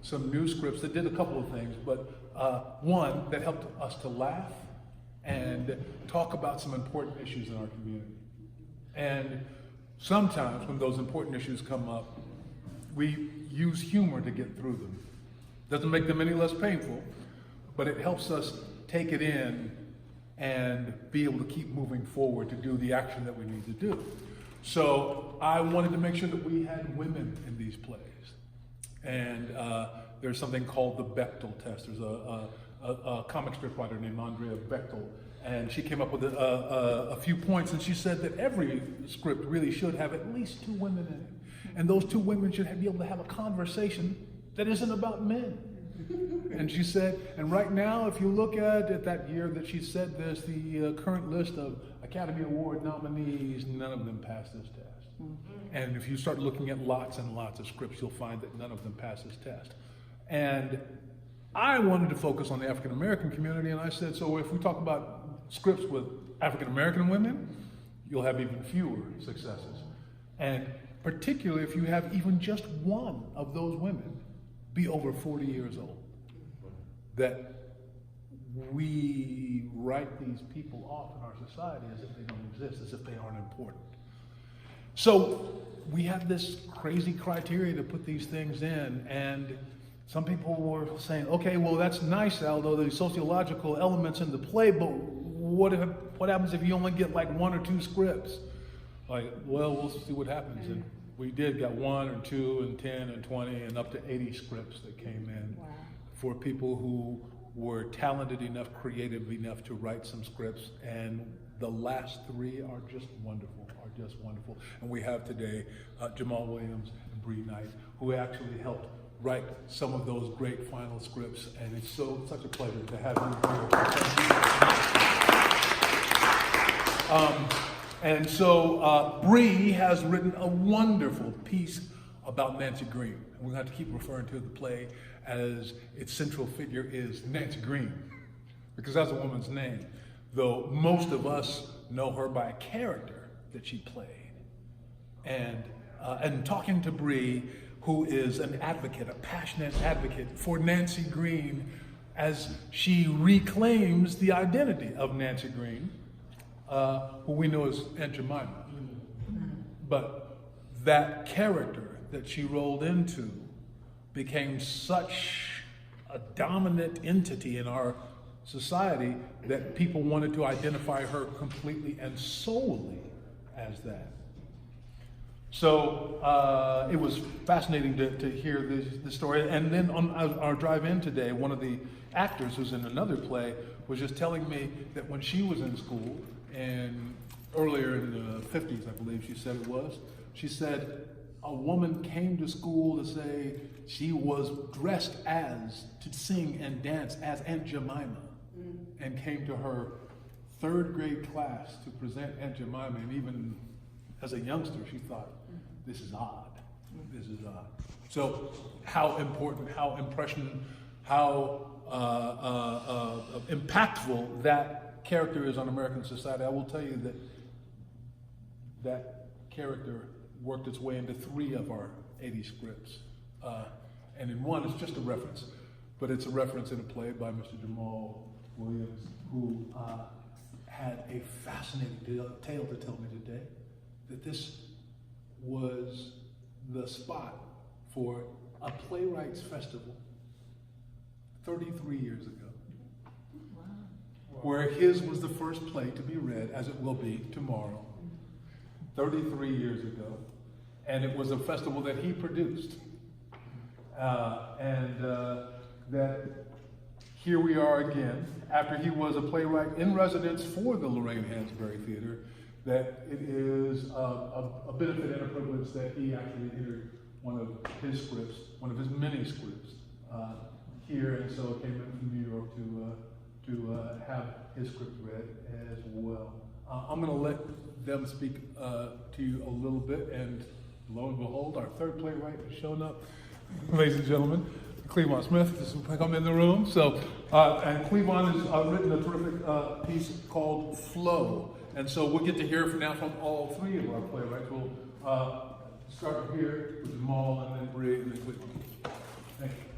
some new scripts that did a couple of things, but one that helped us to laugh and talk about some important issues in our community. And sometimes when those important issues come up, we use humor to get through them. Doesn't make them any less painful, but it helps us take it in and be able to keep moving forward to do the action that we need to do. So I wanted to make sure that we had women in these plays. And there's something called the Bechtel test. There's a comic strip writer named Andrea Bechtel, and she came up with a few points, and she said that every script really should have at least 2 women in it. And those 2 women should be able to have a conversation that isn't about men. And she said, and right now, if you look at that year that she said this, the current list of Academy Award nominees, none of them passed this test. And if you start looking at lots and lots of scripts, you'll find that none of them pass this test. And I wanted to focus on the African American community, and I said, so if we talk about scripts with African American women, you'll have even fewer successes. And particularly if you have even just one of those women be over 40 years old, that we write these people off in our society as if they don't exist, as if they aren't important. So we have this crazy criteria to put these things in, and some people were saying, okay, well, that's nice, Aldo, the sociological elements in the play, but what happens if you only get like 1 or 2 scripts? Like, well, we'll see what happens. And we did get 1 or 2 and 10 and 20 and up to 80 scripts that came in for people who were talented enough, creative enough to write some scripts. And the last 3 are just wonderful, And we have today Jamal Williams and Bree Knight, who actually helped write some of those great final scripts. And it's such a pleasure to have you here. And so Bree has written a wonderful piece about Nancy Green. And we're going to have to keep referring to the play as its central figure is Nancy Green, because that's a woman's name, though most of us know her by a character that she played. And talking to Bree, who is an advocate, a passionate advocate for Nancy Green as she reclaims the identity of Nancy Green, who we know as Aunt Jemima. But that character that she rolled into became such a dominant entity in our society that people wanted to identify her completely and solely as that. So it was fascinating to hear this story. And then on our drive in today, one of the actors who's in another play was just telling me that when she was in school, and earlier in the 50s, I believe she said it was, she said a woman came to school to say she was dressed to sing and dance as Aunt Jemima, and came to her 3rd grade class to present Aunt Jemima, and even as a youngster, she thought, this is odd. This is odd. So how important, how impactful that character is on American society. I will tell you that character worked its way into 3 of our 80 scripts. And in one, it's just a reference, but it's a reference in a play by Mr. Jamal Williams, who had a fascinating tale to tell me today, that this was the spot for a playwrights festival 33 years ago, where his was the first play to be read, as it will be tomorrow, 33 years ago. And it was a festival that he produced. That here we are again, after he was a playwright in residence for the Lorraine Hansberry Theatre, that it is a benefit and a privilege that he actually entered one of his scripts, one of his many scripts, here, and so came in from New York to have his script read as well. I'm going to let them speak to you a little bit, and lo and behold, our 3rd playwright has shown up. Ladies and gentlemen, Cleavon Smith has come in the room. So, and Cleavon has written a terrific piece called Flow. And so we'll get to hear now from all 3 of our playwrights. We'll start here with Jamal, and then Bree, and then Cleavon. Thank you.